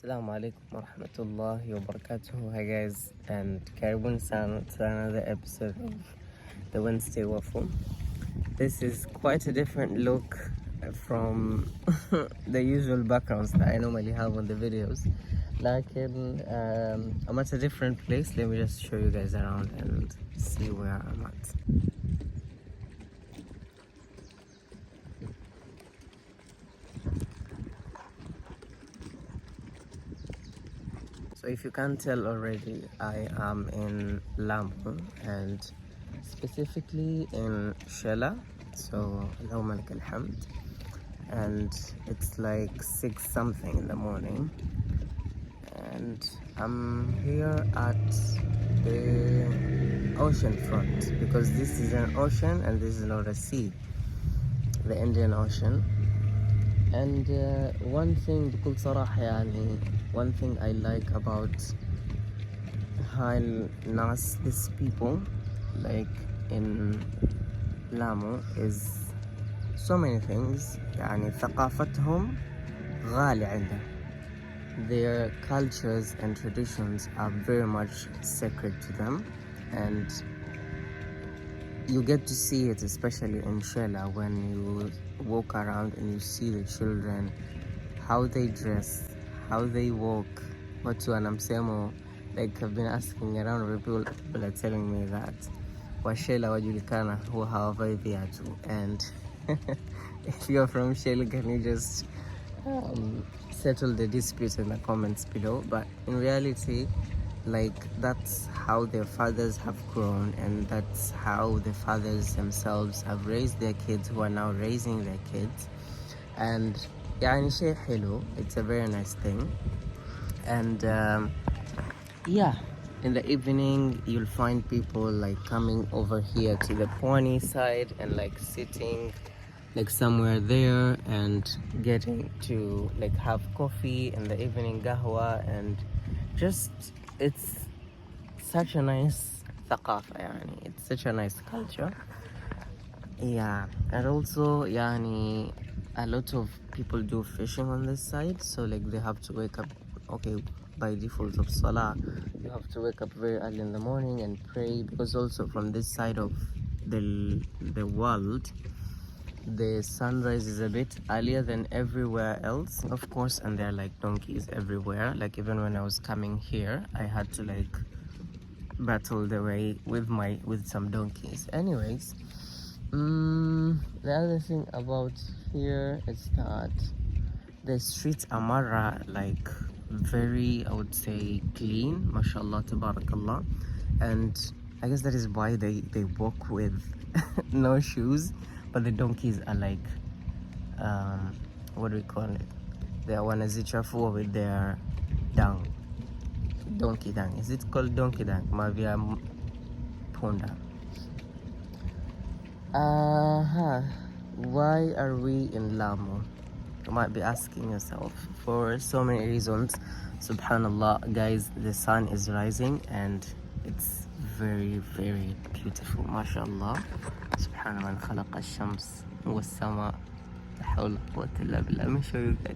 Assalamu alaikum warahmatullahi wabarakatuh. Hi guys, and karibuni sana to another episode of the Wednesday Waffle. This is quite a different look from the usual backgrounds that I normally have on the videos. I'm at a different place. Let me just show you guys around and see where I'm at. So if you can't tell already, I am in Lamu and specifically in Shela. So Allahumma lakal hamd. And it's like 6 something in the morning. And I'm here at the ocean front because this is an ocean and this is not a sea, the Indian Ocean. And one thing بكل صراحة يعني one thing I like about هاي الناس, these people like in Lamu is so many things. يعني ثقافتهم غالية عندهم. Their cultures and traditions are very much sacred to them, and you get to see it especially in Shela when you walk around and you see the children, how they dress, how they walk. Watu wanamsemo, like I've been asking around where people are telling me that Washela wajulikana huwa hawavai viatu, and if you're from Shela, can you just settle the dispute in the comments below? But in reality, like, that's how their fathers have grown, and that's how the fathers themselves have raised their kids, who are now raising their kids. And يعني شيء حلو, it's a very nice thing. And yeah, in the evening you'll find people like coming over here to the Pwani side and like sitting like somewhere there and getting to like have coffee in the evening, qahwa, and just it's such a nice ثقافة يعني. It's such a nice culture. Yeah, and also يعني a lot of people do fishing on this side, so like they have to wake up, okay, by default of Salah, you have to wake up very early in the morning and pray, because also from this side of the world, the sunrise is a bit earlier than everywhere else, of course, and there are like donkeys everywhere. Like even when I was coming here, I had to like battle the way with some donkeys. Anyways, the other thing about here is that the streets are mara like very, I would say, clean, mashallah, tabarakallah. And I guess that is why they walk with no shoes, but the donkeys are like what do we call it, they are wanazichafua with their dung, donkey dung. Is it called donkey dung? Mavia punda. Why are we in Lamu? You might be asking yourself. For so many reasons. Subhanallah, guys, the sun is rising and it's very, very beautiful. MashaAllah. Subhanallah, man khalaqa ash-shams was-sama. La hawla wa quwwata illa billah. Let me show you guys.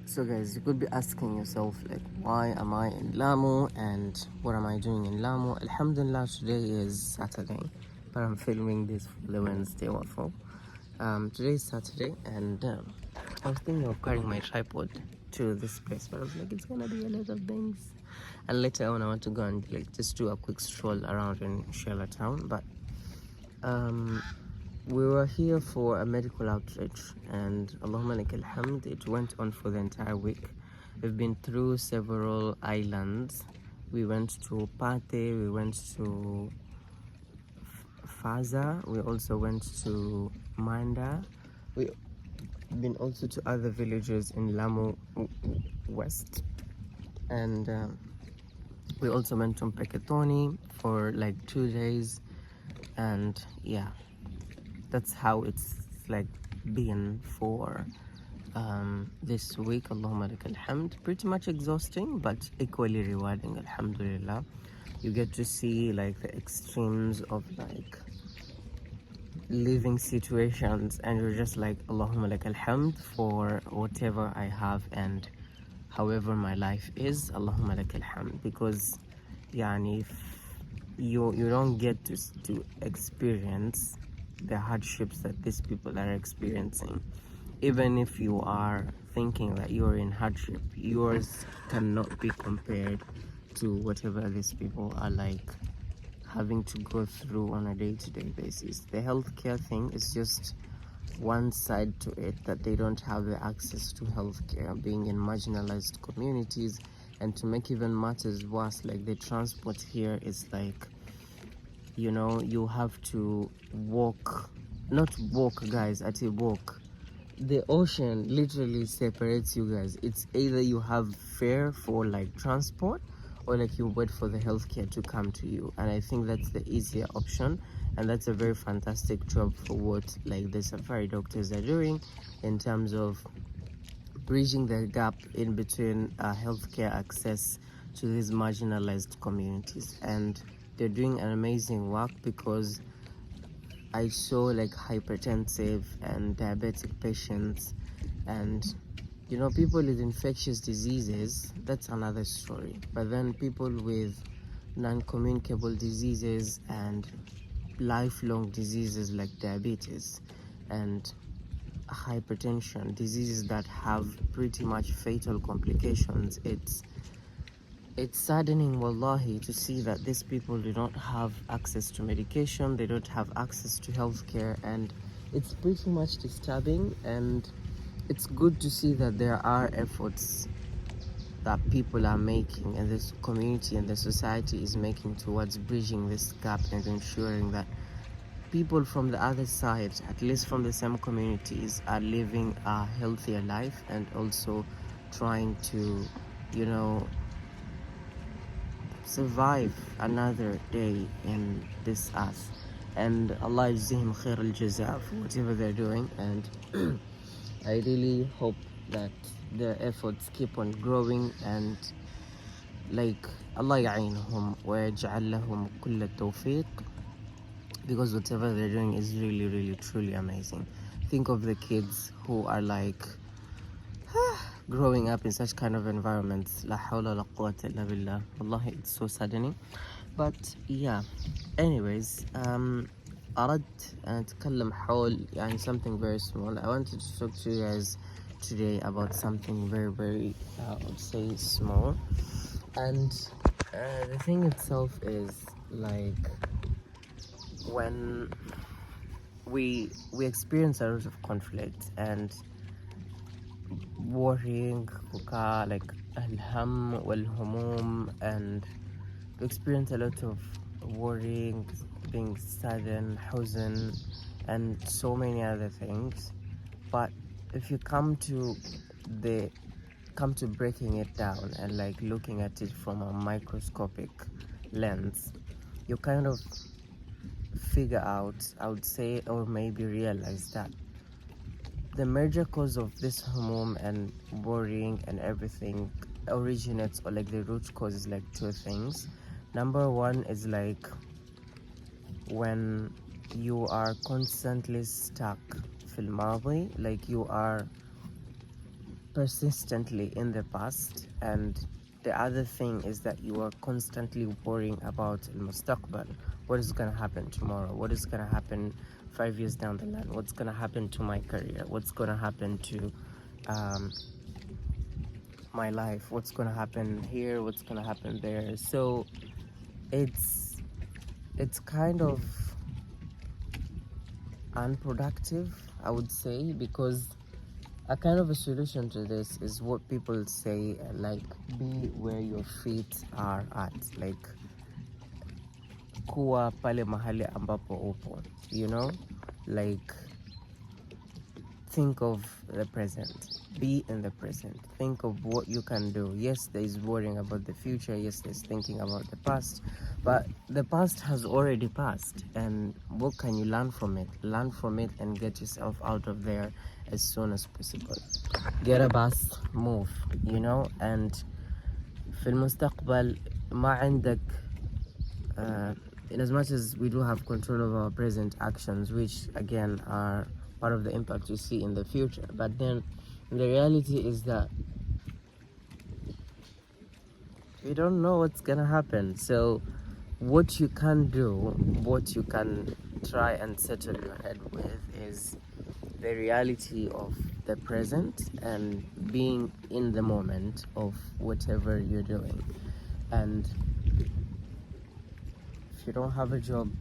So guys, you could be asking yourself like, why am I in Lamu and what am I doing in Lamu? Alhamdulillah, today is Saturday, but I'm filming this for the Wednesday Waffle. Today is Saturday, and I was thinking of carrying my tripod to this place, but I was like, it's gonna be a lot of things. And later on I want to go and like just do a quick stroll around in Shela town. But we were here for a medical outreach, and Allahumma lakal hamd, it went on for the entire week. We've been through several islands. We went to Pate, we went to Faza, we also went to Manda. We've been also to other villages in Lamu West, and we also went to Peketoni for like 2 days. And yeah, that's how it's like been for this week. Allahumma lakal hamd. Pretty much exhausting, but equally rewarding, alhamdulillah. you get to see like the extremes of like living situations, and you're just like, Allahumma lak alhamd for whatever I have and however my life is. Allahumma lak alhamd, because yani if you don't get to experience the hardships that these people are experiencing. Even if you are thinking that you're in hardship, yours cannot be compared to whatever these people are like having to go through on a day-to-day basis. The healthcare thing is just one side to it, that they don't have the access to healthcare, being in marginalized communities. And to make even matters worse, like the transport here is like, you know, you have to walk, not walk guys, at a walk. The ocean literally separates you guys. It's either you have fare for like transport, or like you wait for the healthcare to come to you. And I think that's the easier option, and that's a very fantastic job for what like the safari doctors are doing in terms of bridging the gap in between healthcare access to these marginalized communities. And they're doing an amazing work, because I saw like hypertensive and diabetic patients, and you know, people with infectious diseases, that's another story. But then people with non-communicable diseases and lifelong diseases like diabetes and hypertension, diseases that have pretty much fatal complications, it's saddening, wallahi, to see that these people do not have access to medication, they don't have access to healthcare, and it's pretty much disturbing. And it's good to see that there are efforts that people are making, and this community and the society is making, towards bridging this gap and ensuring that people from the other side, at least from the same communities, are living a healthier life and also trying to, you know, survive another day in this earth. And Allah yajzihim khair al-jaza for whatever they're doing, and I really hope that their efforts keep on growing, and like Allah ya'inhum wa yaj'al lahum kull at-tawfiq, because whatever they're doing is really, really, truly amazing. Think of the kids who are like growing up in such kind of environments. La hawla la quwwata illa billah. Wallahi, it's so saddening. But yeah, anyways, أردت أن أتكلم حول يعني something very small. I wanted to talk to you guys today about something very, very, I would say, small. And the thing itself is like, when we experience a lot of conflict and worrying, like al-ham wal-humum, and we experience a lot of worrying, being saddened, huzn, and so many other things. But if you come to breaking it down and like looking at it from a microscopic lens, you kind of figure out, I would say, or maybe realize that the major cause of this humum and worrying and everything originates, or like the root cause is like two things. Number one is like when you are constantly stuck fil madi, like you are persistently in the past. And the other thing is that you are constantly worrying about al-mustaqbal. What is going to happen tomorrow? What is going to happen 5 years down the line? What's going to happen to my career? What's going to happen to my life? What's going to happen here? What's going to happen there? So it's kind of unproductive, I would say, because a kind of a solution to this is what people say, like, be where your feet are at, like kuwa pale mahali ambapo upo, you know, like think of the present, be in the present, think of what you can do. Yes, there is worrying about the future, yes, there's thinking about the past, but the past has already passed, and what can you learn from it? Learn from it and get yourself out of there as soon as possible. Get a bus, move, you know. And في المستقبل ما عندك in as much as we do have control of our present actions, which again are part of the impact you see in the future, but then the reality is that we don't know what's gonna happen. So what you can do, what you can try and settle your head with, is the reality of the present and being in the moment of whatever you're doing. And if you don't have a job,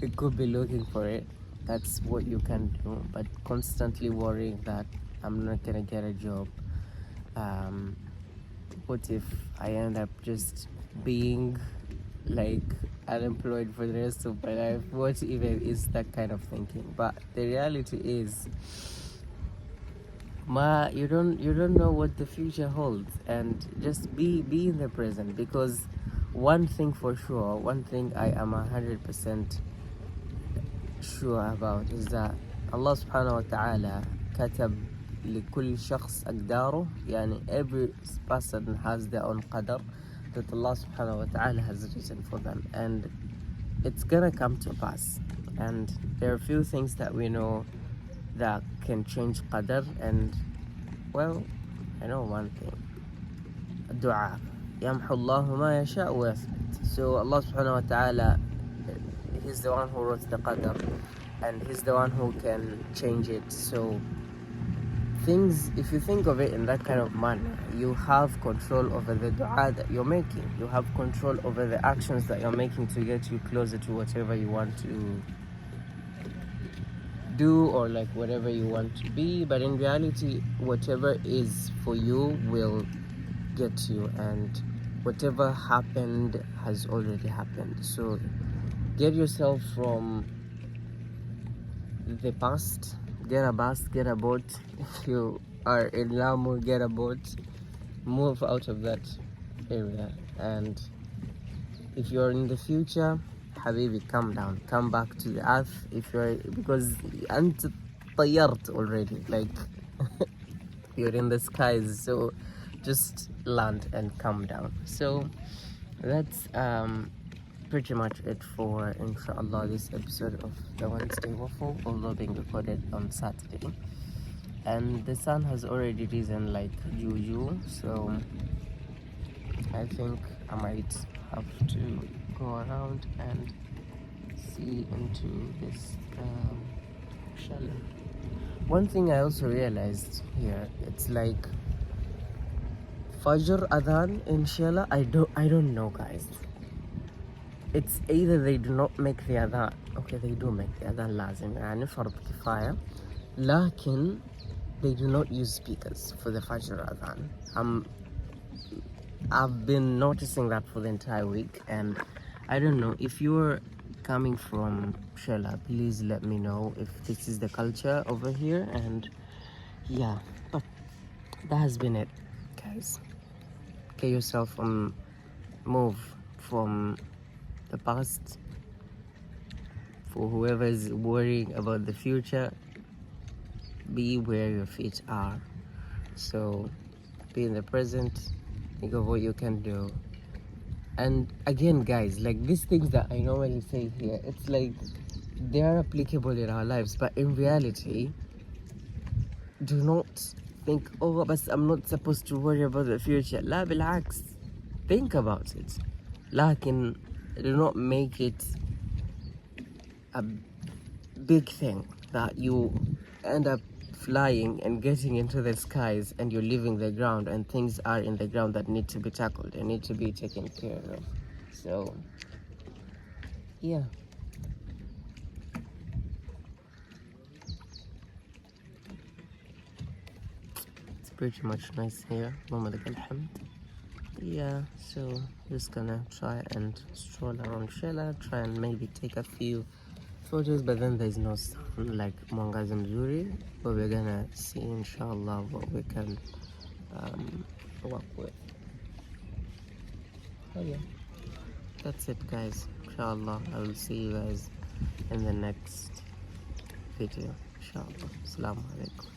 you could be looking for it. That's what you can do. But constantly worrying that I'm not gonna get a job, what if I end up just being like unemployed for the rest of my life? What even is that kind of thinking? But the reality is, you don't know what the future holds, and just be in the present. Because one thing for sure, one thing I am 100% sure about is that Allah subhanahu wa ta'ala katab لكل شخص أقداره. يعني every person has their own qadar that Allah subhanahu wa ta'ala has written for them, and it's gonna come to pass. And there are a few things that we know that can change qadar, and well, I know one thing: dua. يمحو الله ما يشاء ويثبت. So Allah subhanahu wa ta'ala, He's the one who wrote the qadar, and He's the one who can change it. So things, if you think of it in that kind of manner, you have control over the dua that you're making. You have control over the actions that you're making to get you closer to whatever you want to do, or like whatever you want to be. But in reality, whatever is for you will get you, and whatever happened has already happened. So get yourself from the past. Get a bus, get a boat. If you are in Lamu, get a boat. Move out of that area. And if you're in the future, Habibi, come down. Come back to the earth. If you're, because أنت طيرت already. Like you're in the skies. So just land and come down. So that's pretty much it for, inshallah, this episode of the Wednesday Waffle, although being recorded on Saturday. And the sun has already risen like juju, so I think I might have to go around and see into this chalet. One thing I also realized here, it's like Fajr Adhan in Shala, I don't know, guys. It's either they do not make the adhan. Okay, they do make the adhan lazim, يعني فرض كفاية, لكن they do not use speakers for the Fajr adhan. I've been noticing that for the entire week, and I don't know if you're coming from Shela, please let me know if this is the culture over here. And yeah, but that has been it, guys. Get yourself move from the past. For whoever is worrying about the future, be where your feet are. So be in the present, think of what you can do. And again, guys, like these things that I normally say here, it's like they are applicable in our lives, but in reality, do not think, oh, but I'm not supposed to worry about the future. لا بالعكس, think about it. لكن do not make it a big thing that you end up flying and getting into the skies, and you're leaving the ground, and things are in the ground that need to be tackled and need to be taken care of. So yeah, it's pretty much nice here. Yeah, so just gonna try and stroll around Shela, try and maybe take a few photos, but then there's no sun like Mwangaza Mzuri, but we're gonna see, inshallah, what we can work with. Oh yeah, that's it, guys. Inshallah, I will see you guys in the next video. Inshallah. Assalamu alaikum.